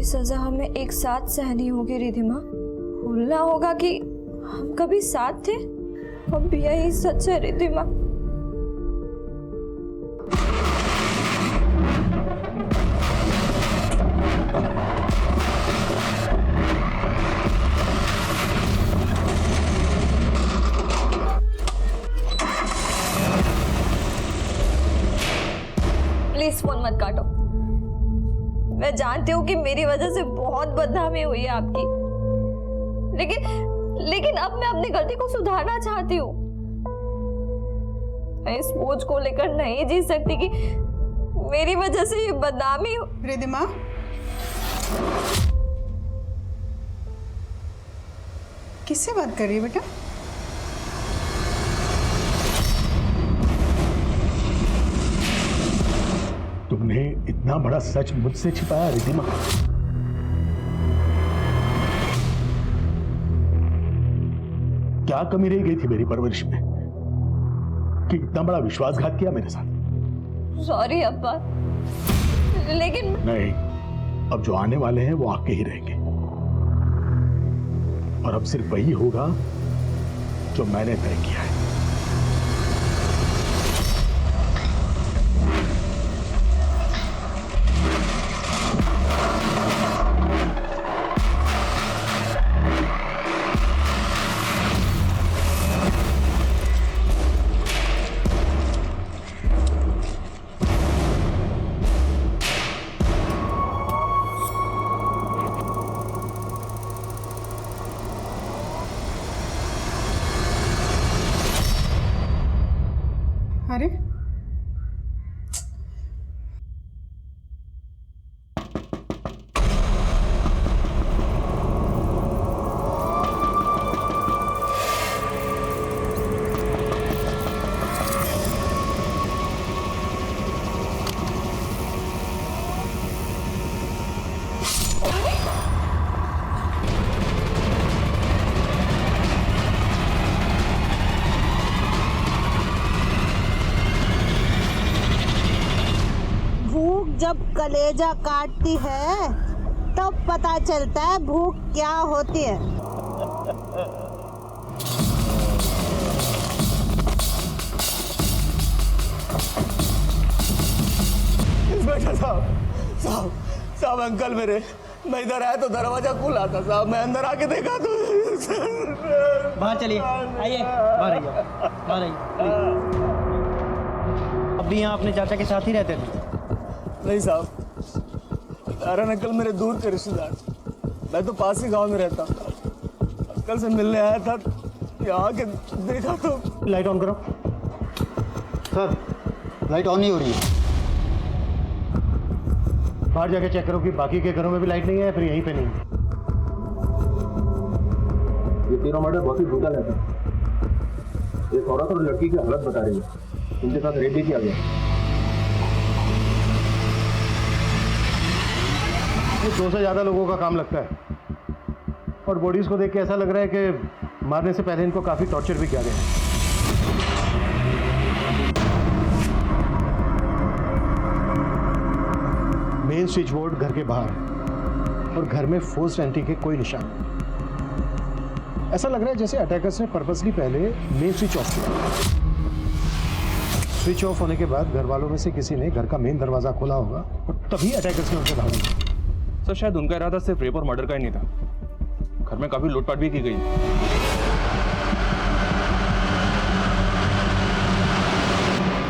सजा हमें एक साथ सहनी होगी रिधिमा। भूलना होगा कि हम कभी साथ थे। अब यही सच है रिधिमा। प्लीज फोन मत काटो। मैं जानती हूँ कि मेरी वजह से बहुत बदनामी हुई है आपकी, लेकिन अब मैं अपनी गलती को सुधारना चाहती हूँ। मैं इस बोझ को लेकर नहीं जी सकती कि मेरी वजह से ये बदनामी हो। रिधिमा, किससे बात कर रही है बेटा? तुमने इतना बड़ा सच मुझसे छिपाया रिधिमा। क्या कमी रह गई थी मेरी परवरिश में कि इतना बड़ा विश्वासघात किया मेरे साथ? सॉरी अब्बा, लेकिन नहीं, अब जो आने वाले हैं वो आके ही रहेंगे और अब सिर्फ वही होगा जो मैंने तय किया है। अरे जब कलेजा काटती है तब पता चलता है भूख क्या होती है। इंस्पेक्टर साहब अंकल मेरे, मैं इधर आया तो दरवाजा खुला था साहब, मैं अंदर आके देखा तो बाहर चलिए, आइए बाहर आइए, बाहर आइए। अब भी यहाँ अपने चाचा के साथ ही रहते थे? नहीं साहब, नारायण अंकल मेरे दूर के रिश्तेदार, मैं तो पास ही गांव में रहता। अंकल से मिलने आया था, यहाँ के देखा तो। लाइट ऑन करो सर। लाइट ऑन नहीं हो रही है। बाहर जाके चेक करो कि बाकी के घरों में भी लाइट नहीं है, फिर यहीं पे नहीं। ये तीनों मर्डर बहुत ही ब्रूटल है सर। एक औरत और लड़की की हालत बता रही है, उनके साथ रेप भी किया गया। 200 से ज्यादा लोगों का काम लगता है और बॉडीज को देख के ऐसा लग रहा है कि मारने से पहले इनको काफी टॉर्चर भी किया गया है। मेन स्विच बोर्ड घर के बाहर है और घर में फोर्स्ड एंट्री के कोई निशान नहीं। ऐसा लग रहा है जैसे अटैकर्स ने पर्पसली पहले मेन स्विच ऑफ किया। स्विच ऑफ होने के बाद घर वालों में से किसी ने घर का मेन दरवाजा खोला होगा और तभी अटैकर्स ने उनसे भागा। सर शायद उनका इरादा सिर्फ रेप और मर्डर का ही नहीं था, घर में काफी लूटपाट भी की गई।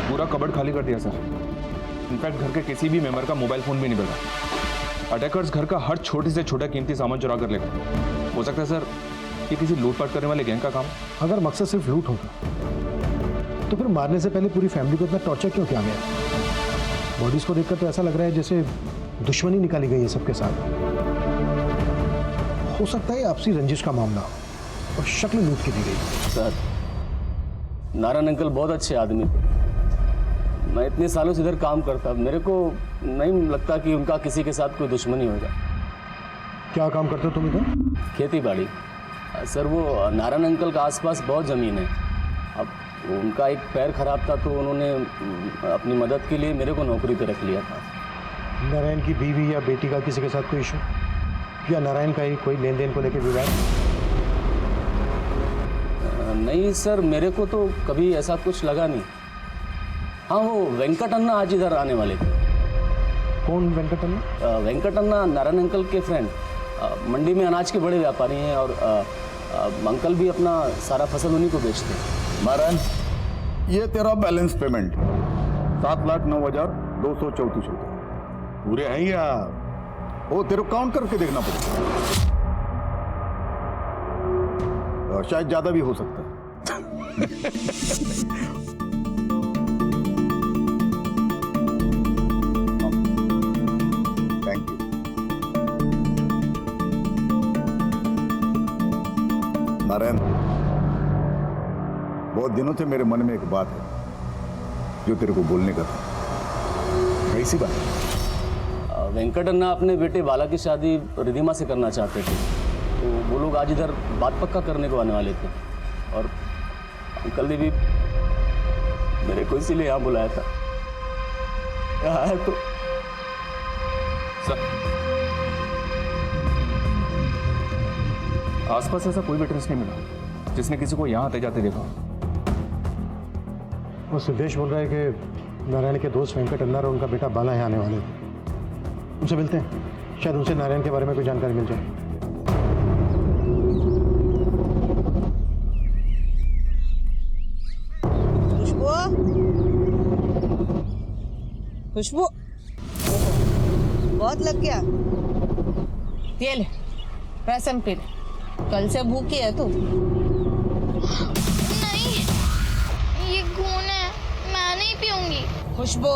पूरा कबर्ड खाली कर दिया सर। इनफैक्ट घर के किसी भी मेंबर का मोबाइल फोन भी नहीं मिला। अटैकर्स घर का हर छोटी से छोटा कीमती सामान चुरा कर ले गए। हो सकता है सर ये किसी लूटपाट करने वाले गैंग का काम। अगर मकसद सिर्फ लूट होता तो फिर मारने से पहले पूरी फैमिली को इतना टॉर्चर क्यों किया गया? बॉडीज को देखकर तो ऐसा लग रहा है जैसे दुश्मनी निकाली गई है सबके साथ। हो सकता है आपसी रंजिश का मामला और शक्ल लूट के दी गई। सर नारायण अंकल बहुत अच्छे आदमी थे। मैं इतने सालों से इधर काम करता, मेरे को नहीं लगता कि उनका किसी के साथ कोई दुश्मनी होगा। क्या काम करते हो तुम इधर? खेती बाड़ी सर। वो नारायण अंकल का आसपास बहुत ज़मीन है। अब उनका एक पैर खराब था तो उन्होंने अपनी मदद के लिए मेरे को नौकरी पे रख लिया था। नारायण की बीवी या बेटी का किसी के साथ कोई इशू? या नारायण का ही कोई लेन देन को लेकर विवाद? नहीं सर, मेरे को तो कभी ऐसा कुछ लगा नहीं। हाँ, वो वेंकट अन्ना आज इधर आने वाले थे। कौन वेंकट अन्ना? वेंकट अन्ना नारायण अंकल के फ्रेंड, मंडी में अनाज के बड़े व्यापारी हैं और अंकल भी अपना सारा फसल उन्हीं को बेचते हैं। नारायण, ये तेरा बैलेंस पेमेंट 7,09,234 रुपये पूरे हैं या वो तेरे को काउंट करके देखना पड़ेगा, शायद ज्यादा भी हो सकता है। Thank you. नारायण, बहुत दिनों से मेरे मन में एक बात है जो तेरे को बोलने का था। कैसी बात? वेंकट अन्ना अपने बेटे बाला की शादी रिधिमा से करना चाहते थे, तो वो लोग आज इधर बात पक्का करने को आने वाले थे और अंकल ने भी मेरे को इसीलिए यहाँ बुलाया था। यहाँ है तो सर, आसपास ऐसा कोई विटनेस नहीं मिला जिसने किसी को यहाँ आते जाते देखा। वो सिद्धेश बोल रहा है कि नारायण के दोस्त वेंकट अन्ना और उनका बेटा बाला यहाँ आने वाले थे। उनसे मिलते हैं, शायद उनसे नारायण के बारे में कोई जानकारी मिल जाए। खुशबू, बहुत लग गया। ये ले, रसम पी ले। कल से भूखी है तू? नहीं, ये खून है, मैं नहीं पीऊंगी। खुशबू,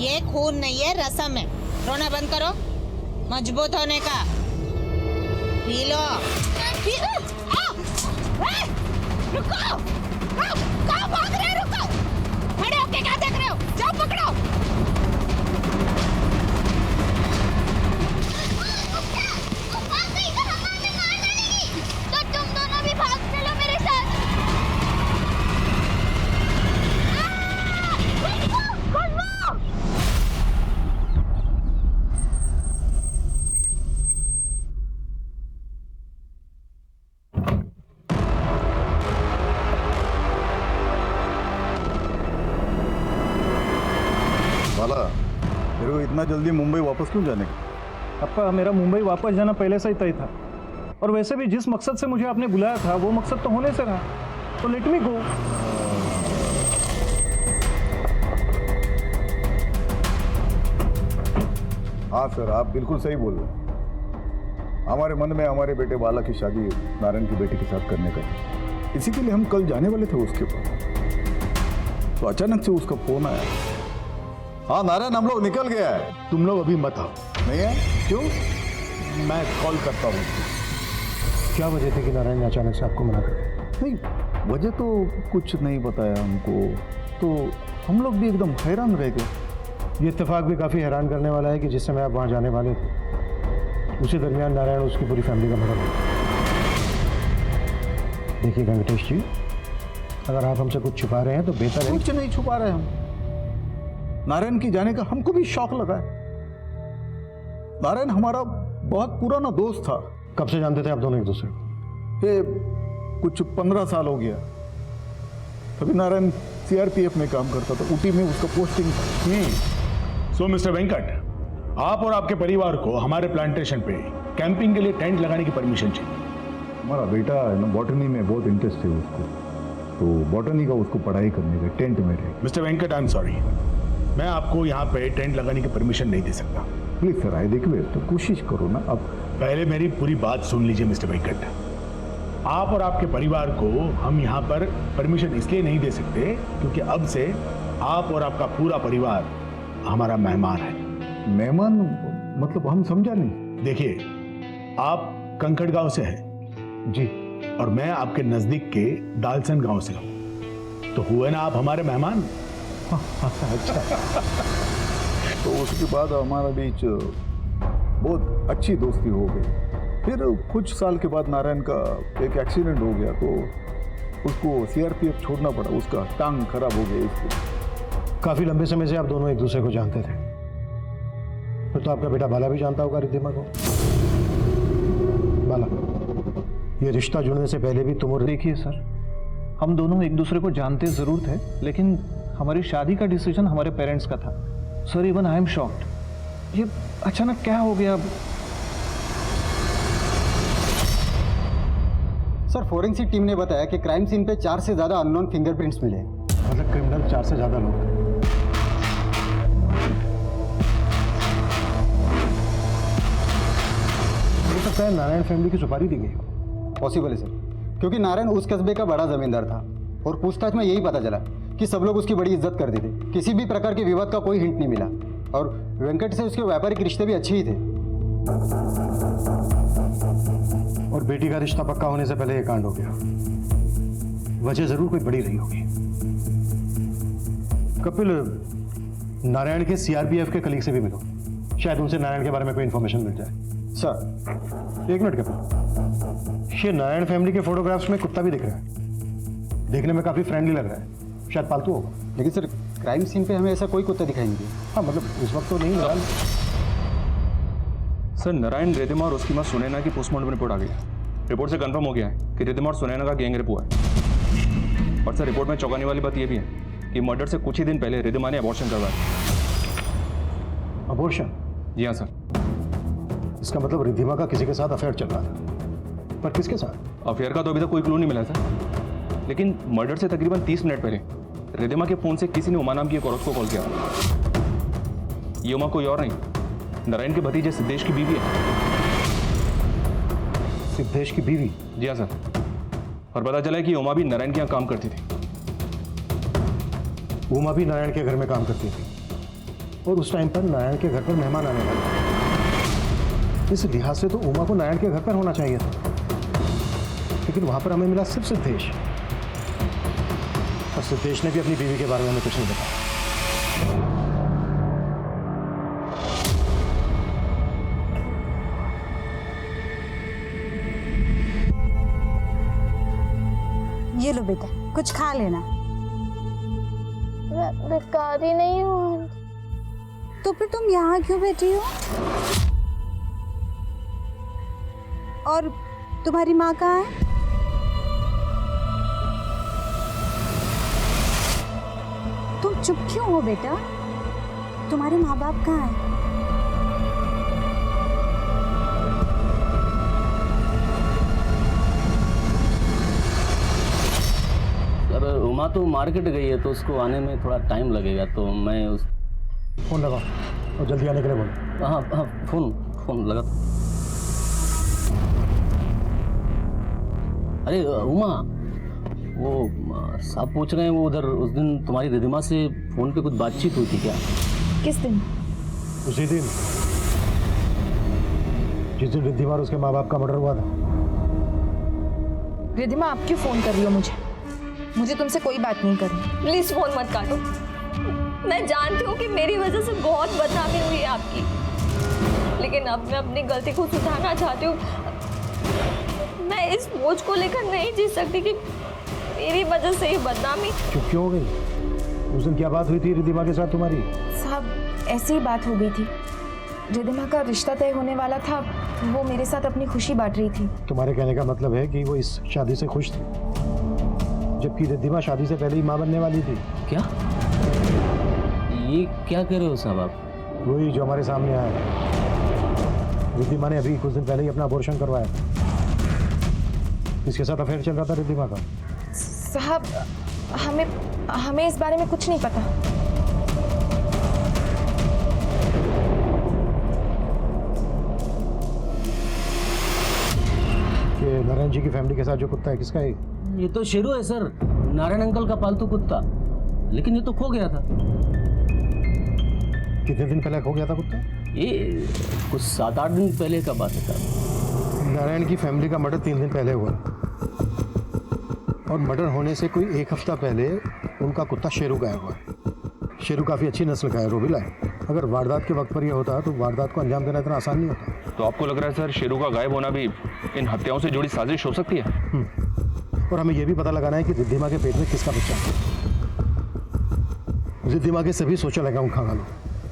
ये खून नहीं है, रसम है। रोना बंद करो, मजबूत होने का। P low. रुको, कहाँ भाग रहे हो? रुको, खड़े होके क्या देख रहे हो? जाओ पकड़ो। तो तुम दोनों भी भाग चलो मेरे साथ। बाला, तेरे को इतना जल्दी मुंबई वापस क्यों जाने का? आपका मेरा मुंबई वापस जाना पहले से ही तय था, और वैसे भी जिस मकसद से मुझे आपने बुलाया था वो मकसद तो होने से रहा, तो लेट मी गो। हाँ सर, आप बिल्कुल सही बोल रहे हैं। हमारे मन में हमारे बेटे बाला की शादी नारायण की बेटी के साथ करने का था। इसी के लिए हम कल जाने वाले थे उसके पास, तो अचानक से उसका फोन आया। हाँ नारायण, हम लोग निकल गया है, तुम लोग अभी मत आओ। नहीं है? क्यों? मैं कॉल करता हूँ। क्या वजह थी कि नारायण ने अचानक से आपको मना कर दिया? नहीं, वजह तो कुछ नहीं बताया हमको, तो हम लोग भी एकदम हैरान रह गए। ये इत्तेफाक भी काफ़ी हैरान करने वाला है कि जिस समय आप वहाँ जाने वाले थे उसी दरमियान नारायण उसकी पूरी फैमिली का मर्डर हो। देखिए वेंकटेश जी, अगर आप हमसे कुछ छुपा रहे हैं तो बेहतर है। कुछ नहीं छुपा रहे हम। नारायण की जाने का हमको भी शौक लगा है। नारायण हमारा बहुत पुराना दोस्त था। कब से जानते थे आप दोनों एक दूसरे को? ये कुछ 15 साल हो गया। तभी नारायण सीआरपीएफ में काम करता था, ऊटी में उसका पोस्टिंग था। सो मिस्टर वेंकट, आप और आपके परिवार को हमारे प्लांटेशन पे कैंपिंग के लिए टेंट लगाने की परमिशन चाहिए। हमारा बेटा है ना, बॉटनी में बहुत इंटरेस्ट है उसको, तो बॉटनी का उसको पढ़ाई करने का टेंट में रहे। Mister Venkat, I am sorry, मैं आपको यहाँ पे टेंट लगाने की परमिशन नहीं दे सकता। प्लीज सर, आए देखिए तो कोशिश करो ना। अब पहले मेरी पूरी बात सुन लीजिए मिस्टर वेंकट। आप और आपके परिवार को हम यहाँ पर परमिशन इसलिए नहीं दे सकते क्योंकि अब से आप और आपका पूरा परिवार हमारा मेहमान है। मेहमान मतलब हम समझा नहीं। देखिए, आप कंकड़ गांव से हैं जी, और मैं आपके नजदीक के दालसन गांव से हूँ, तो हुए ना आप हमारे मेहमान। अच्छा। तो उसके बाद हमारा बीच बहुत अच्छी दोस्ती हो गई। फिर कुछ साल के बाद नारायण का एक एक्सीडेंट हो गया, तो उसको सीआरपीएफ छोड़ना पड़ा। उसका टांग खराब हो गया। इसको काफ़ी लंबे समय से आप दोनों एक दूसरे को जानते थे। फिर तो आपका बेटा बाला भी जानता होगा रिद्धिमा को। बाला, ये रिश्ता जुड़ने से पहले भी तुम और देखिए सर, हम दोनों एक दूसरे को जानते ज़रूर थे, लेकिन हमारी शादी का डिसीजन हमारे पेरेंट्स का था। Sir even I am shocked, ये अचानक क्या हो गया? सर फोरेंसिक टीम ने बताया कि क्राइम सीन पे 4 से ज़्यादा अननोन फिंगरप्रिंट्स मिले। मतलब क्रिमिनल 4 से ज़्यादा लोग हैं। हो सकता है नारायण फैमिली की सुपारी दी गई हो। पॉसिबल है सर, क्योंकि नारायण उस कस्बे का बड़ा जमींदार था और पूछताछ में यही पता चला कि सब लोग उसकी बड़ी इज्जत करते थे। किसी भी प्रकार के विवाद का कोई हिंट नहीं मिला और वेंकट से उसके व्यापारिक रिश्ते भी अच्छे ही थे। और बेटी का रिश्ता पक्का होने से पहले ये कांड हो गया। वजह जरूर कोई बड़ी रही होगी। कपिल, नारायण के सीआरपीएफ के कलीग से भी मिलो, शायद उनसे नारायण के बारे में कोई इंफॉर्मेशन मिल जाए। सर 1 मिनट कपिल, ये नारायण फैमिली के फोटोग्राफ्स में कुत्ता भी दिख रहा है। देखने में काफी फ्रेंडली लग रहा है, शायद पालतू होगा। लेकिन सर क्राइम सीन पे हमें ऐसा कोई कुत्ता दिखाई नहीं दिया। हाँ मतलब इस वक्त तो नहीं मिला। सर नारायण, रिद्धिमा और उसकी मां सुनैना की पोस्टमार्टम रिपोर्ट आ गई है। रिपोर्ट से कंफर्म हो गया है कि रिद्धिमा और सुनैना का गैंग रेप हुआ है। और सर रिपोर्ट में चौंकाने वाली बात यह भी है कि मर्डर से कुछ ही दिन पहले रिद्धिमा ने अबॉर्शन करवाया। अबॉर्शन? जी हाँ सर। इसका मतलब रिद्धिमा का किसी के साथ अफेयर चल रहा था, पर किसके साथ? अफेयर का तो अभी तक कोई क्लू नहीं मिला सर, लेकिन मर्डर से तकरीबन 30 मिनट पहले रिद्धिमा के फोन से किसी ने उमा नाम की एक औरत को कॉल किया। ये उमा कोई और नहीं, नारायण के भतीजे सिद्धेश की बीवी है। सिद्धेश की बीवी? जी हाँ सर। और पता चला है कि उमा भी नारायण के यहाँ काम करती थी। उमा भी नारायण के घर में काम करती थी और उस टाइम पर नारायण के घर पर मेहमान आने वाले। इस लिहाज से तो उमा को नारायण के घर पर होना चाहिए था, लेकिन वहां पर हमें मिला सिर्फ सिद्धेश, और सिद्धेश ने भी अपनी बीवी के बारे में हमें कुछ नहीं बताया। ये लो बेटा, कुछ खा लेना। भिखारी नहीं हूँ। तो फिर तुम यहाँ क्यों बैठी हो? और तुम्हारी माँ कहाँ है? तुम चुप क्यों हो बेटा? तुम्हारे माँ बाप कहाँ हैं? सर उमा तो मार्केट गई है, तो उसको आने में थोड़ा टाइम लगेगा, तो मैं उस फोन लगाओ और जल्दी आने के लिए बोलो। हाँ हाँ फोन लगा। अरे उमा, वो साहब पूछ रहे हैं, वो उधर उस दिन तुम्हारी रिद्धिमा से फोन पे कुछ बातचीत हुई थी क्या? किस दिन? उसी दिन जिस दिन रिद्धिमा और उसके माँ बाप का मर्डर हुआ था। रिद्धिमा आप क्यों फोन कर रही हो मुझे तुमसे कोई बात नहीं करनी। प्लीज फोन मत काटो। मैं जानती हूँ कि मेरी वजह से बहुत बदनामी हुई है आपकी, लेकिन अब मैं अपनी गलती को सुधारना चाहती हूँ। मैं इस बोझ को लेकर नहीं जी सकती कि मेरी वजह से ही बदनामी। चुप क्यों हो गई? उस दिन क्या बात हुई थी रिद्धिमा के साथ तुम्हारी? साहब ऐसी ही बात हो गई थी। रिद्धिमा का रिश्ता तय होने वाला था, वो मेरे साथ अपनी खुशी बांट रही थी। तुम्हारे कहने का मतलब है कि वो इस शादी से खुश थी, जबकि रिद्धिमा शादी से पहले ही मां बनने वाली थी। क्या ये क्या कह रहे हो साहब आप? वही जो हमारे सामने आया है। रिद्धिमा ने अभी कुछ दिन पहले ही अपना अबॉर्शन करवाया था। इसके साथ अफेयर चल रहा था रिद्धिमा का। साहब हमें इस बारे में कुछ नहीं पता। ये नारायण जी की फैमिली के साथ जो कुत्ता है किसका है? ये तो शेरू है सर, नारायण अंकल का पालतू कुत्ता, लेकिन ये तो खो गया था। कितने दिन पहले खो गया था कुत्ता? ये कुछ 7-8 दिन पहले का बात है सर। नारायण की फैमिली का मर्डर 3 दिन पहले हुआ, और मर्डर होने से कोई 1 हफ्ता पहले उनका कुत्ता शेरू गायब हुआ। शेरू काफ़ी अच्छी नस्ल का है, रोबिला है। अगर वारदात के वक्त पर यह होता तो वारदात को अंजाम देना इतना आसान नहीं होता। तो आपको लग रहा है सर शेरू का गायब होना भी इन हत्याओं से जुड़ी साजिश हो सकती है? और हमें यह भी पता लगाना है कि रिद्धिमा के पेट में किसका बच्चा है। रिद्धिमा के सभी सोशल अकाउंट खंगालो लो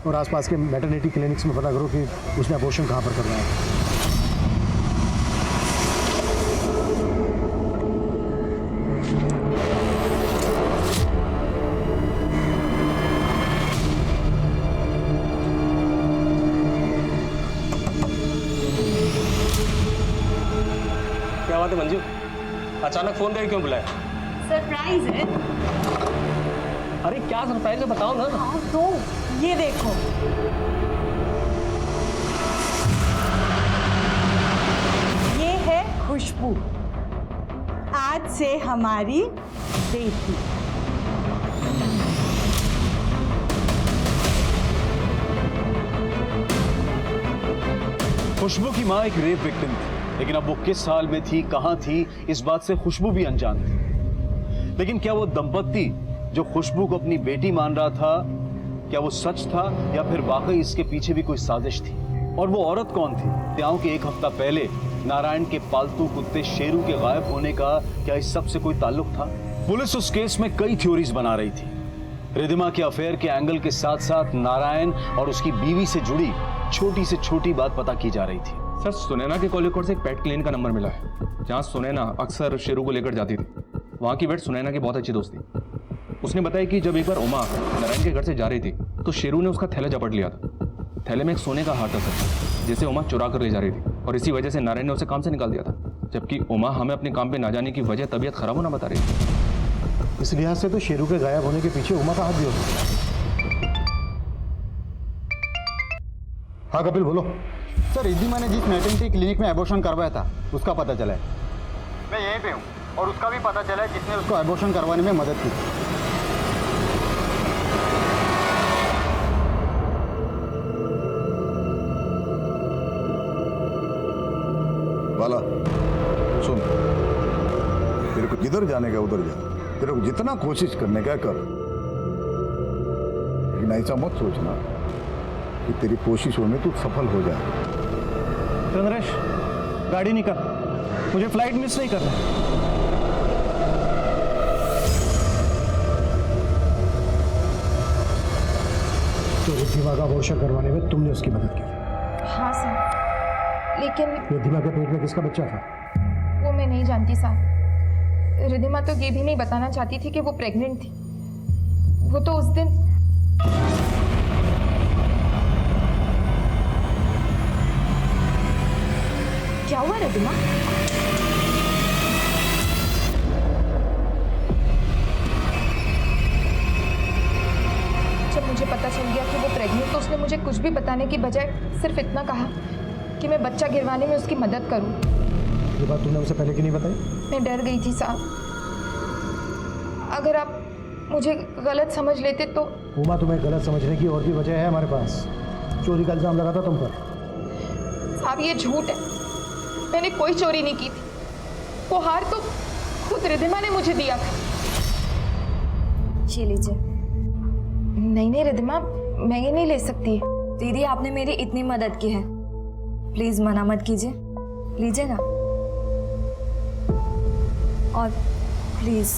और आसपास के मैटरनिटी क्लिनिक्स में पता करो कि उसने अबॉर्शन कहाँ पर करवाया है। अचानक फोन करके क्यों बुलाया? सरप्राइज है। अरे क्या सरप्राइज है बताओ ना। हाँ तो ये देखो, ये है खुशबू, आज से हमारी बेटी। खुशबू की माँ एक रेप विक्टिम थी, लेकिन अब वो किस हाल में थी, कहां थी, इस बात से खुशबू भी अनजान थी। लेकिन क्या वो दंपत्ति जो खुशबू को अपनी बेटी मान रहा था, क्या वो सच था या फिर वाकई इसके पीछे भी कोई साजिश थी? और वो औरत कौन थी? हत्याओं के एक हफ्ता पहले नारायण के पालतू कुत्ते शेरू के गायब होने का क्या इस सब से कोई ताल्लुक था? पुलिस उस केस में कई थ्योरीज बना रही थी। रिधिमा के अफेयर के एंगल के साथ साथ नारायण और उसकी बीवी से जुड़ी छोटी से छोटी बात पता की जा रही थी। सर, सुनैना के कॉलिकोट से एक पेट क्लिनिक का नंबर मिला है, जहाँ सुनैना अक्सर शेरू को लेकर जाती थी। वहाँ की वेट सुनैना की बहुत अच्छी दोस्त थी। उसने बताया कि जब एक बार उमा नारायण के घर से जा रही थी तो शेरू ने उसका थैला झपट लिया था। थैले में एक सोने का हार था सर, जिसे उमा चुरा कर ले जा रही थी, और इसी वजह से नारायण ने उसे काम से निकाल दिया था। जबकि उमा हमें अपने काम पे ना जाने की वजह तबीयत खराब होना बता रही थी। इस लिहाज से तो शेरू के गायब होने के पीछे उमा का हाथ भी हो सकता है। हाँ कपिल बोलो। सर, रिद्धिमा ने जिस मैटरनिटी क्लिनिक में एबॉर्शन करवाया था उसका पता चला है। मैं यहीं पे हूँ और उसका भी पता चला है जिसने उसको एबॉर्शन करवाने में मदद की। बाला सुन, तेरे को जिधर जाने का उधर जा, तेरे को जितना कोशिश करने का कर, लेकिन ऐसा मत सोचना कि तेरी कोशिशों में तू सफल हो जाए। चंद्रेश, गाड़ी निकाल, मुझे फ्लाइट मिस नहीं करना। तो रिद्धिमा का अबॉर्शन करवाने में तुमने उसकी मदद की? हाँ सर, लेकिन रिद्धिमा के पेट में किसका बच्चा था? वो मैं नहीं जानती साहब। रिद्धिमा तो ये भी नहीं बताना चाहती थी कि वो प्रेग्नेंट थी। वो तो उस दिन क्या हुआ रिद्धिमा? जब मुझे पता चल गया कि वो प्रेग्नेंट, तो उसने मुझे कुछ भी बताने की बजाय सिर्फ इतना कहा कि मैं बच्चा गिरवाने में उसकी मदद करूं। ये बात तुमने उसे पहले क्यों नहीं बताई? मैं डर गई थी साहब, अगर आप मुझे गलत समझ लेते तो। उमा, तुम्हें गलत समझने की और भी वजह है हमारे पास। चोरी का इल्जाम लगा था तुम पर। साहब ये झूठ है, मैंने कोई चोरी नहीं की थी। वो हार तो खुद रिद्धिमा ने मुझे दिया था। ये लीजिए। नहीं नहीं रिद्धिमा, मैं ये नहीं ले सकती। दीदी, आपने मेरी इतनी मदद की है, प्लीज मना मत कीजिए, लीजिए ना। और प्लीज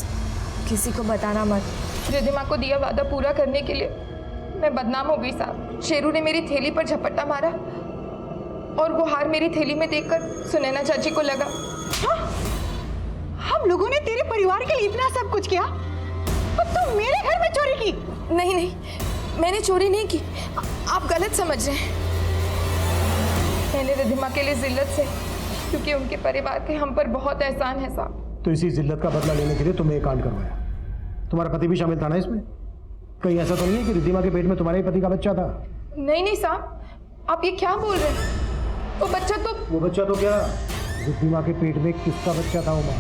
किसी को बताना मत। रिद्धिमा को दिया वादा पूरा करने के लिए मैं बदनाम हो गई साहब। शेरू ने मेरी थैली पर झपट्टा मारा और वो हार मेरी थैली में देखकर सुनैना चाची को लगा। हाँ? हम लोगों ने तेरे परिवार के लिए इतना सब कुछ किया और तुम मेरे घर में चोरी की? नहीं नहीं, मैंने चोरी नहीं की, आप गलत समझ रहे हैं। मैंने रिद्धिमा के लिए जिल्लत से, क्योंकि उनके परिवार के हम पर बहुत एहसान है साहब। तो इसी जिल्लत का बदला लेने के लिए तुमने ये कांड करवाया। तुम्हारा पति भी शामिल था ना इसमें? कहीं ऐसा तो नहीं है कि रिद्धिमा के पेट में तुम्हारे ही पति का बच्चा था? नहीं नहीं साहब, आप ये क्या बोल रहे हैं? वो बच्चा तो क्या? रिद्धिमा के पेट में किसका बच्चा था उमा?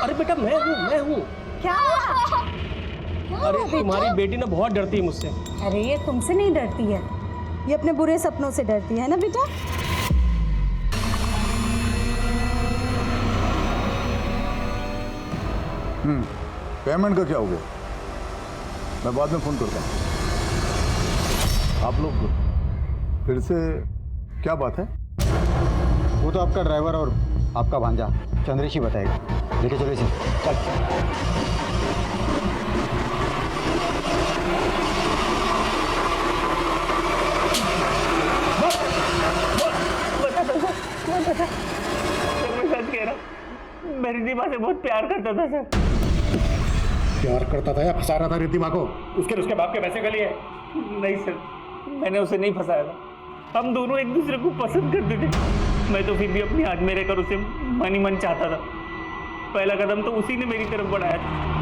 अरे बेटा, मैं हूँ। क्या? अरे तुम्हारी बेटी ना बहुत डरती है मुझसे। अरे ये तुमसे नहीं डरती है, ये अपने बुरे सपनों से डरती है ना बेटा। पेमेंट का क्या हो गया? मैं बाद में फोन करता हूँ। आप लोग फिर से क्या बात है? वो तो आपका ड्राइवर और आपका भांजा चंद्रेश ही बताएगा। लेके चलो इसे। चल। मैं सच कह रहा हूँ, मैं रिद्धिमा से बहुत प्यार करता था सर। प्यार करता था या फंसा रहा था रिद्धिमा को? उसके बाप के पैसे का लिए? नहीं सर, मैंने उसे नहीं फंसाया था। हम दोनों एक दूसरे को पसंद करते थे। मैं तो फिर भी अपनी हाथ में रहकर उसे मन ही मन चाहता था। पहला कदम तो उसी ने मेरी तरफ बढ़ाया था।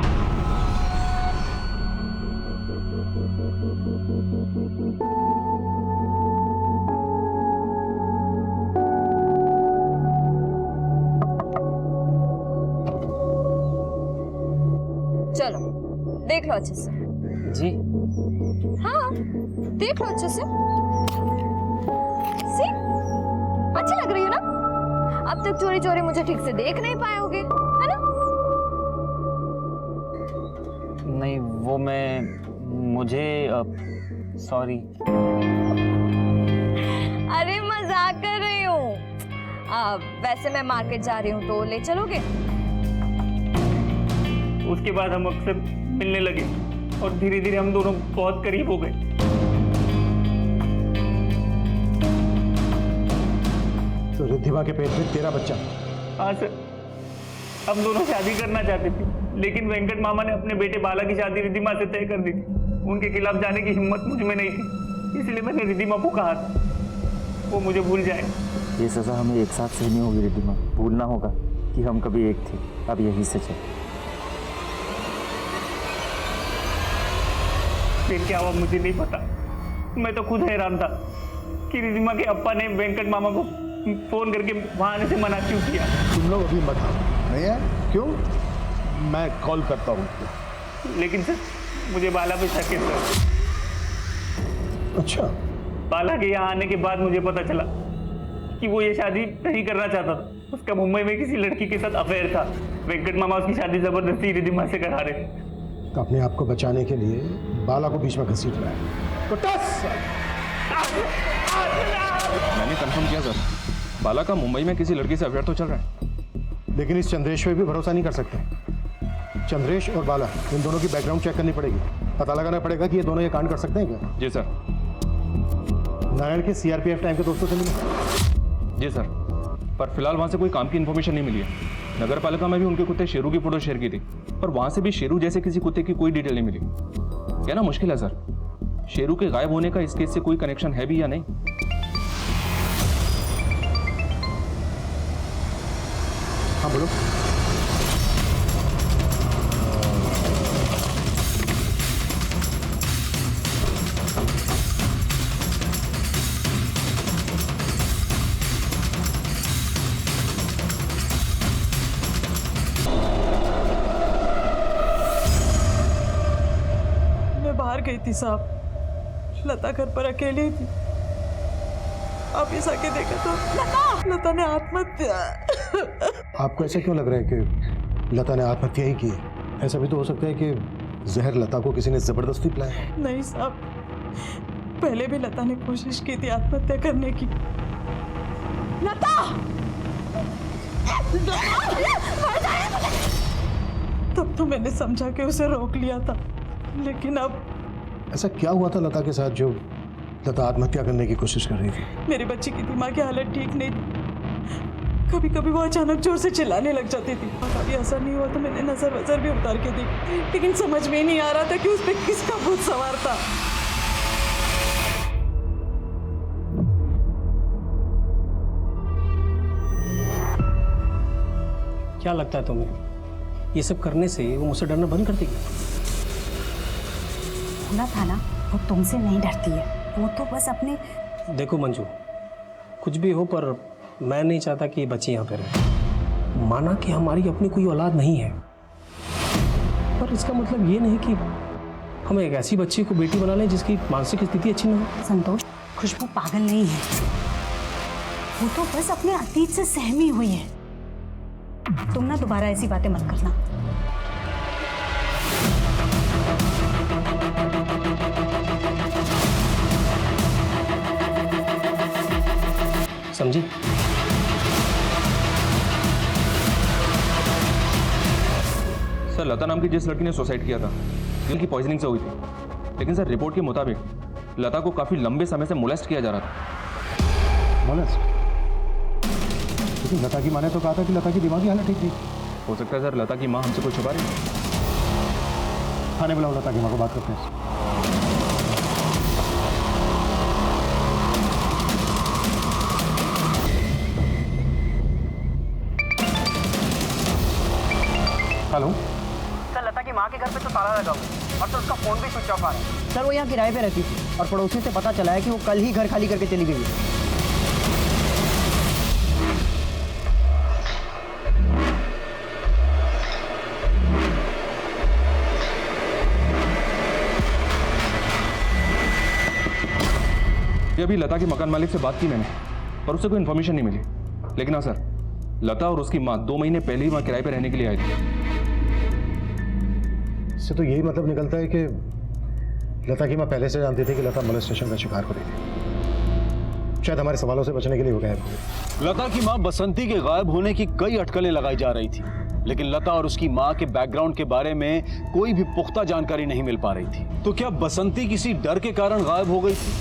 चलो देख लो अच्छे से। जी हाँ देख लो अच्छे से। सी अच्छी लग रही हो ना? अब तक चोरी चोरी मुझे ठीक से देख नहीं पाए होगे, है ना? नहीं वो मुझे सॉरी। अरे मजाक कर रही हूँ। वैसे मैं मार्केट जा रही हूँ तो ले चलोगे? उसके बाद हम अक्सर मिलने लगे और धीरे धीरे हम दोनों बहुत करीब हो गए। तो रिद्धिमा के पेट में तेरा बच्चा? हाँ सर, हम दोनों शादी करना चाहते थे, लेकिन वेंकट मामा ने अपने बेटे बाला की शादी रिद्धिमा से तय कर दी थी। उनके खिलाफ जाने की हिम्मत मुझ में नहीं थी, इसलिए मैंने रिद्धिमा को कहा था वो मुझे भूल जाए। ये सजा हमें एक साथ सहनी होगी रिद्धिमा। भूलना होगा कि हम कभी एक थे, अब यही सच है। फिर क्या हुआ मुझे नहीं पता। मैं तो खुद हैरान था कि रिद्धिमा के अप्पा ने वेंकट मामा को फोन करके वहां आने से मना क्यों किया। तुम लोग अभी मत आओ। नहीं है? क्यों? मैं कॉल करता हूँ। लेकिन सर मुझे बाला पे शक है सर। अच्छा। बाला के यहाँ आने के बाद मुझे पता चला कि वो ये शादी नहीं करना चाहता था। उसका मुंबई में किसी लड़की के साथ अफेयर था। वेंकट मामा उसकी शादी जबरदस्ती रिद्धिमा से करा रहे थे। तो अपने आप को बचाने के लिए बाला को बीच में घसीट रहा है। मैंने कंफर्म किया सर, बाला का मुंबई में किसी लड़की से अफेयर तो चल रहा है। लेकिन इस चंद्रेश पे भी भरोसा नहीं कर सकते। चंद्रेश और बाला इन दोनों की बैकग्राउंड चेक करनी पड़ेगी। पता लगाना पड़ेगा कि ये दोनों ये कांड कर सकते हैं क्या। जी सर। नारायण के सीआरपीएफ टाइम के दोस्तों से मिले? जी सर, पर फिलहाल वहाँ से कोई काम की इन्फॉर्मेशन नहीं मिली है। नगर पालिका में भी उनके कुत्ते शेरू की फोटो शेयर की थी, पर वहाँ से भी शेरू जैसे किसी कुत्ते की कोई डिटेल नहीं मिली। कहना मुश्किल है सर, शेरू के गायब होने का इस केस से कोई कनेक्शन है भी या नहीं। हाँ बोलो। बाहर गई थी साहब, लता घर पर अकेली थी। आप इस आके देखा तो लता ने आत्महत्या। आपको ऐसा क्यों लग रहा है कि लता ने आत्महत्या ही की है? ऐसा भी तो हो सकता है कि जहर लता को किसी ने जबरदस्ती पिलाया। नहीं साहब, पहले भी लता ने कोशिश की थी आत्महत्या करने की। लता! तब तो मैंने समझा कि उसे रोक लिया था, लेकिन अब ऐसा क्या हुआ था लता के साथ जो लता आत्महत्या करने की कोशिश कर रही थी? मेरी बच्ची की दिमागी हालत ठीक नहीं थी। कभी कभी वो अचानक जोर से चिल्लाने लग जाती थी। कभी ऐसा नहीं हुआ तो मैंने नजर वजर भी उतार के दी, लेकिन समझ में ही नहीं आ रहा था कि उस पर किसका भूत सवार था। क्या लगता है तुम्हें, ये सब करने से वो मुझसे डरना बंद कर देगी? ना था ना, वो तुमसे नहीं डरती है, वो तो बस अपने। देखो मंजू, कुछ भी हो पर मैं नहीं चाहता कि ये बच्ची यहाँ पे रहे। माना कि हमारी अपनी कोई औलाद नहीं है, पर इसका मतलब ये नहीं कि हम एक ऐसी बच्ची को बेटी बना लें जिसकी मानसिक स्थिति अच्छी ना हो। संतोष, खुशबू पागल नहीं है, वो तो बस अपने अतीत से सहमी हुई है। तुम ना दोबारा ऐसी बातें मत करना। समझी? सर, लता नाम की जिस लड़की ने सुसाइड किया था, दिल की पॉइजनिंग से हुई थी, लेकिन सर रिपोर्ट के मुताबिक लता को काफी लंबे समय से मोलेस्ट किया जा रहा था। मोलेस्ट? लेकिन लता की माँ ने तो कहा था कि लता की दिमागी हालत ठीक थी। हो सकता है सर लता की माँ हमसे कुछ छुपा रही है। थाने बुलाओ लता कीमा को, बात करते हैं। हेलो सर, लता की माँ के घर पे तो ताला लगा हुआ और तो उसका फोन भी स्विच ऑफ आ रहा है। सर वो यहाँ किराए पे रहती थी और पड़ोसी से पता चला है कि वो कल ही घर खाली करके चली गई है। ये अभी लता के मकान मालिक से बात की मैंने, पर उससे कोई इन्फॉर्मेशन नहीं मिली। लेकिन हाँ सर, लता और उसकी माँ 2 महीने पहले ही वहाँ किराए पे रहने के लिए आई थी। इससे तो यही मतलब निकलता है कि लता की माँ पहले से जानती थी कि लता मोलेस्टेशन का शिकार हो रही थी। शायद हमारे सवालों से बचने के लिए वो गायब हो गई। लता की माँ बसंती के गायब होने की कई अटकलें लगाई जा रही थी, लेकिन लता और उसकी माँ के बैकग्राउंड के बारे में कोई भी पुख्ता जानकारी नहीं मिल पा रही थी। तो क्या बसंती किसी डर के कारण गायब हो गई थी,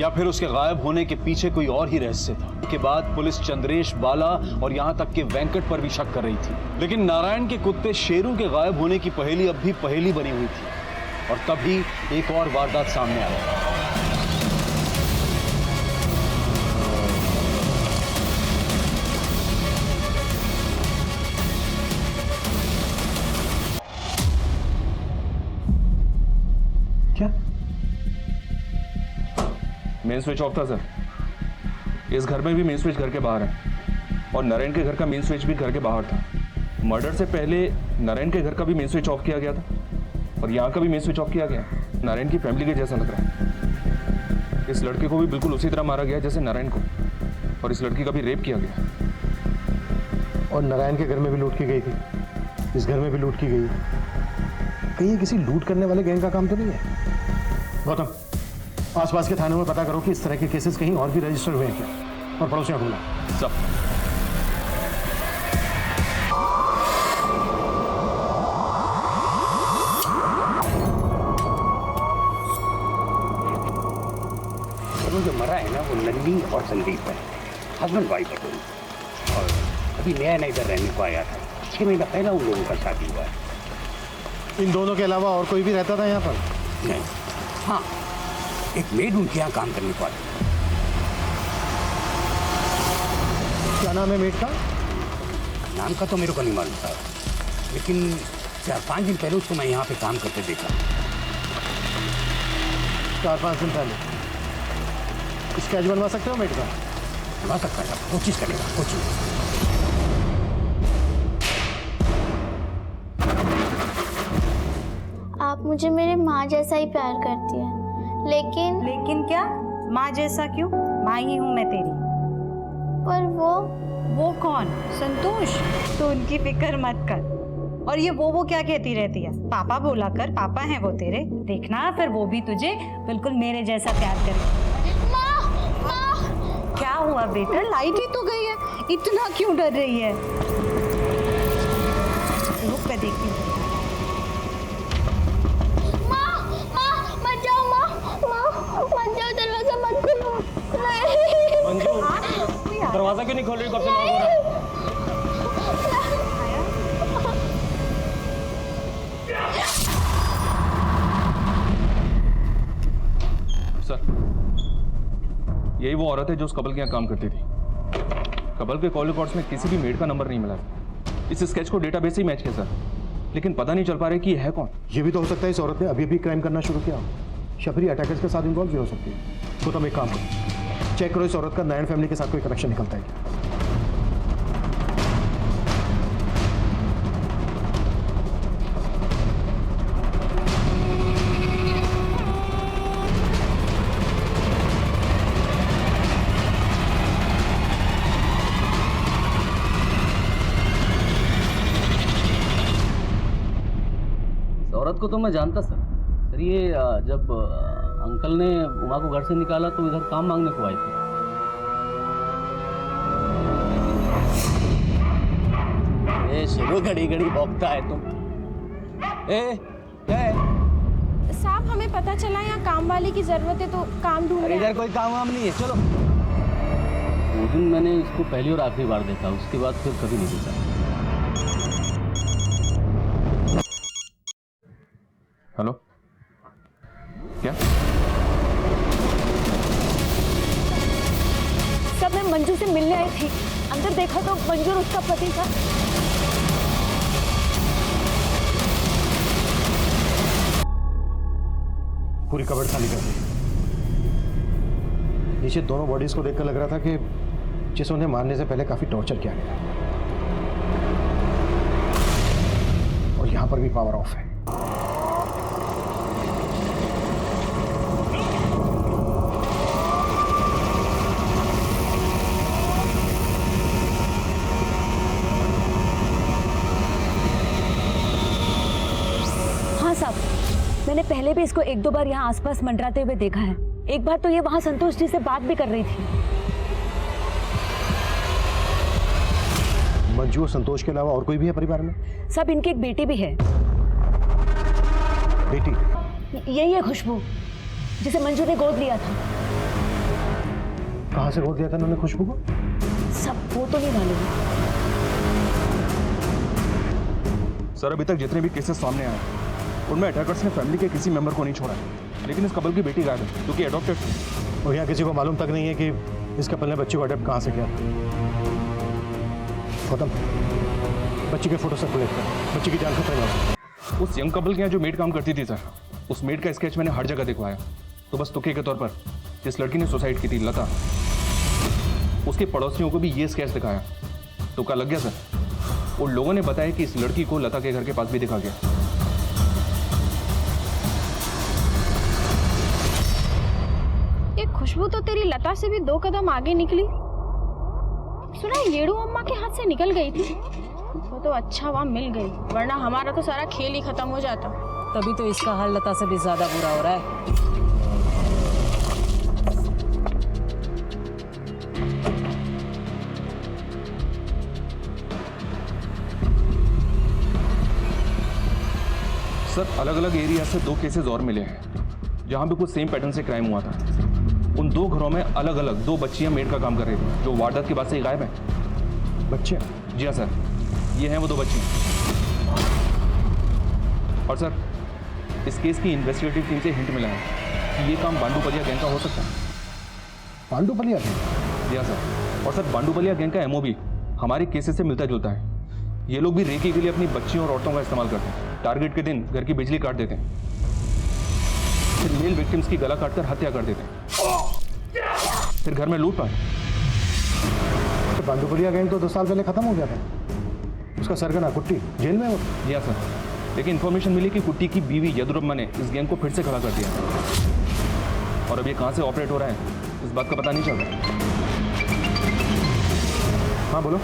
या फिर उसके गायब होने के पीछे कोई और ही रहस्य था? के बाद पुलिस चंद्रेश, बाला और यहाँ तक कि वेंकट पर भी शक कर रही थी, लेकिन नारायण के कुत्ते शेरू के गायब होने की पहेली अब भी पहेली बनी हुई थी। और तभी एक और वारदात सामने आया। क्या? मेन स्विच ऑफ था सर। इस घर में भी मेन स्विच घर के बाहर है और नारायण के घर का मेन स्विच भी घर के बाहर था। मर्डर से पहले नारायण के घर का भी मेन स्विच ऑफ किया गया था और यहाँ का भी मेन स्विच ऑफ किया गया। नारायण की फैमिली के जैसा लग रहा है। इस लड़के को भी बिल्कुल उसी तरह मारा गया जैसे नारायण को, और इस लड़की का भी रेप किया गया। और नारायण के घर में भी लूट की गई थी, इस घर में भी लूट की गई। कहीं ये किसी लूट करने वाले गैंग का काम तो नहीं है? गौतम, आसपास के थानों में पता करो कि इस तरह के केसेस कहीं और भी रजिस्टर हुए हैं क्या, और पड़ोसियों को बुलाओ। सब जो मरा है ना वो नन्नी और संदीप है, हस्बैंड वाइफ है दोनों, और अभी नया नया इधर रहने को आया था। 6 महीना पहले उन लोगों का शादी हुआ है। इन दोनों के अलावा और कोई भी रहता था यहाँ पर? नहीं, हाँ, एक मेड उनके यहाँ काम करने को आती है। क्या नाम है मेड का? नाम का तो मेरे को नहीं मालूम था, लेकिन 4-5 दिन पहले उसको मैं यहाँ पे काम करते देखा। 4-5 दिन पहले? स्केच बनवा सकते हो मेड का? बनवा सकता है, कोशिश करेगा, कोशिश। आप मुझे मेरे माँ जैसा ही प्यार करती है, लेकिन क्या? माँ जैसा क्यों? माँ ही हूँ मैं तेरी। पर वो कौन? संतोष। तो उनकी फिक्र मत कर। और ये वो क्या कहती रहती है? पापा बोला कर, पापा हैं वो तेरे। देखना फिर वो भी तुझे बिल्कुल मेरे जैसा प्यार करे। क्या हुआ बेटा? लाइट ही तो गई है, इतना क्यों डर रही है? रुक पे देखती हूँ। दरवाजा मत खोलो। मंजू, दरवाजा क्यों नहीं खोल रही? कब से लॉक हो रहा है? सर, यही वो औरत है जो उस कबल के यहाँ काम करती थी। कबल के कॉल रिकॉर्ड्स में किसी भी मेड का नंबर नहीं मिला। इस स्केच को डेटाबेस से ही मैच किया सर, लेकिन पता नहीं चल पा रहा है कि यह है कौन। ये भी तो हो सकता है इस औरत ने अभी भी क्राइम करना शुरू किया, शफरी अटैकर्स के साथ इन्वॉल्व भी हो सकती है। तो तुम एक काम करो, चेक करो इस औरत का नारायण फैमिली के साथ कोई कनेक्शन निकलता है क्या। औरत को तो मैं जानता सर, ये जब अंकल ने उमा को घर से निकाला तो इधर काम मांगने को आई थी। शुरू घड़ी घड़ी भौंकता है तुम। क्या है? साहब, हमें पता चला यहाँ काम वाले की जरूरत है तो काम ढूंढ रहे हैं। इधर कोई काम वाम नहीं है, चलो। वो दिन मैंने इसको पहली और आखिरी बार देखा, उसके बाद फिर कभी नहीं देखा। हेलो, क्या? सब मैं मंजू से मिलने आई थी, अंदर देखा तो मंजू और उसका पति था। पूरी कबर्ड खाली कर दी। नीचे दोनों बॉडीज को देखकर लग रहा था कि जिसे उन्हें मारने से पहले काफी टॉर्चर किया गया, और यहां पर भी पावर ऑफ है। हाँ साहब, मैंने पहले भी इसको एक दो बार यहाँ आसपास मंडराते हुए देखा है। एक बार तो ये वहाँ संतोष जी से बात भी कर रही थी। मंजू और संतोष के अलावा और कोई भी है परिवार में? सब इनकी एक बेटी भी है। बेटी? यही है खुशबू, जिसे मंजू ने गोद लिया था। कहाँ से गोद लिया था उन्होंने खुशबू को? सब वो तो नहीं मालूम। सर, अभी तक जितने भी केसेस सामने आए उनमें अटैकर्स ने फैमिली के किसी मेंबर को नहीं छोड़ा, लेकिन इस कपल की बेटी गायब है क्योंकि अडॉप्टेड थी। और यहाँ किसी को मालूम तक नहीं है कि इस कपल ने बच्ची को अडॉप्ट कहाँ से किया। गौतम, बच्ची के फोटो सर्कुलेट कर, बच्ची की जान खतरे में। उस यंग कपल के यहाँ जो मेड काम करती थी सर, उस मेड का स्केच मैंने हर जगह दिखवाया। तो बस तुक्के के तौर पर जिस लड़की ने सुसाइड की थी, लता, उसके पड़ोसियों को भी ये स्केच दिखाया। तुक्का लग गया सर। उन लोगों ने बताया कि इस लड़की को लता के घर के पास भी दिखा गया। ये खुशबू तो तेरी लता से भी 2 कदम आगे निकली। सुना येड़ू अम्मा के हाथ से निकल गई थी, वो तो अच्छा वहाँ मिल गई, वरना हमारा तो सारा खेल ही खत्म हो जाता। तभी तो इसका हाल लता से भी ज्यादा बुरा हो रहा है। सर, अलग अलग एरिया से 2 केसेस और मिले हैं जहां पे कुछ सेम पैटर्न से क्राइम हुआ था। उन 2 घरों में अलग अलग 2 बच्चियां मेड का काम कर रही थी, जो वारदात के बाद से ही गायब है। बच्चे? जी हाँ सर, ये हैं वो 2 बच्चियां। और सर, इस केस की इन्वेस्टिगेटिव टीम से हिंट मिला है कि ये काम बांडूपलिया गैंग का हो सकता है। बांडूपलिया गैंग? जी हाँ सर। और सर, बांडूपलिया गैंग का एमओ भी हमारे केसेस से मिलता जुलता है। ये लोग भी रेकी के लिए अपनी बच्चियों और औरतों का इस्तेमाल करते हैं। टारगेट के दिन घर की बिजली काट देते हैं, फिर मेल विक्टिम्स की गला काटकर हत्या कर देते हैं, फिर घर में लूटपाट। तो बांडूपलिया गैंग तो 2 साल पहले खत्म हो गया था। उसका सरगना कुट्टी जेल में हो। जी हाँ सर, लेकिन इन्फॉर्मेशन मिली कि कुट्टी की बीवी यदुरम्मा ने इस गैंग को फिर से खड़ा कर दिया, और अब ये कहाँ से ऑपरेट हो रहा है इस बात का पता नहीं चल रहा। हाँ बोलो।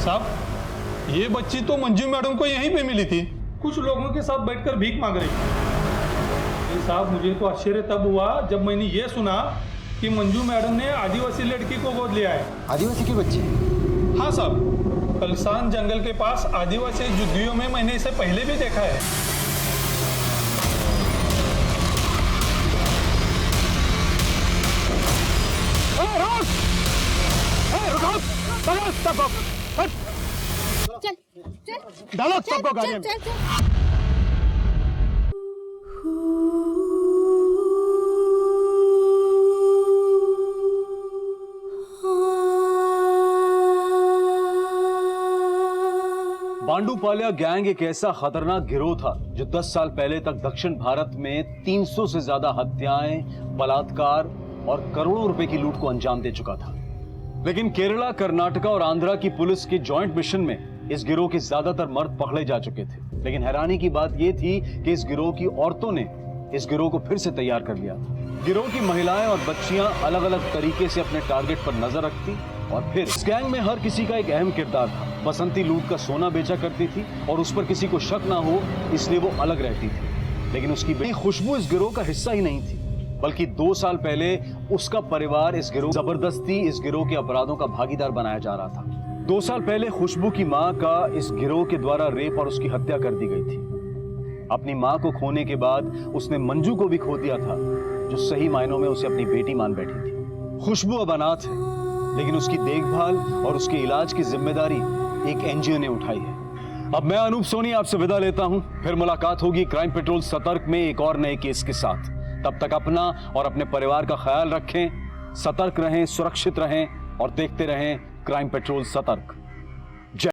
साहब, ये बच्ची तो मंजू मैडम को यहीं पे मिली थी, कुछ लोगों के साथ बैठकर भीख मांग रही थी। साहब, मुझे तो आश्चर्य तब हुआ जब मैंने ये सुना कि मंजू मैडम ने आदिवासी लड़की को गोद लिया है। आदिवासी की बच्ची? हाँ साहब, कलसान जंगल के पास आदिवासी जुद्दियों में मैंने इसे पहले भी देखा है। चल चल डालो सबको गाड़ी में। बांडूपालिया गैंग एक ऐसा खतरनाक गिरोह था जो 10 साल पहले तक दक्षिण भारत में 300 से ज्यादा हत्याएं, बलात्कार और करोड़ों रुपए की लूट को अंजाम दे चुका था। लेकिन केरला, कर्नाटका और आंध्रा की पुलिस के जॉइंट मिशन में इस गिरोह के ज्यादातर मर्द पकड़े जा चुके थे। लेकिन हैरानी की बात यह थी कि इस गिरोह की औरतों ने इस गिरोह को फिर से तैयार कर लिया था। गिरोह की महिलाएं और बच्चियां अलग अलग तरीके से अपने टारगेट पर नजर रखती और फिर इस गैंग में हर किसी का एक अहम किरदार था। बसंती लूट का सोना बेचा करती थी और उस पर किसी को शक ना हो इसलिए वो अलग रहती थी। लेकिन उसकी बेटी खुशबू इस गिरोह का हिस्सा ही नहीं थी, बल्कि 2 साल पहले उसका परिवार इस गिरोह जबरदस्ती इस गिरोह के अपराधों का भागीदार बनाया जा रहा था। 2 साल पहले खुशबू की मां का इस गिरोह के द्वारा रेप और उसकी हत्या कर दी गई थी। अपनी मां को खोने के बाद उसने मंजू को भी खो दिया था, जो सही मायनों में उसे अपनी बेटी मान बैठी थी। खुशबू अब अनाथ है, लेकिन उसकी देखभाल और उसके इलाज की जिम्मेदारी एक एनजीओ ने उठाई है। अब मैं अनूप सोनी आपसे विदा लेता हूं, फिर मुलाकात होगी क्राइम पेट्रोल सतर्क में एक और नए केस के साथ। तब तक अपना और अपने परिवार का ख्याल रखें, सतर्क रहें, सुरक्षित रहें और देखते रहें क्राइम पेट्रोल सतर्क।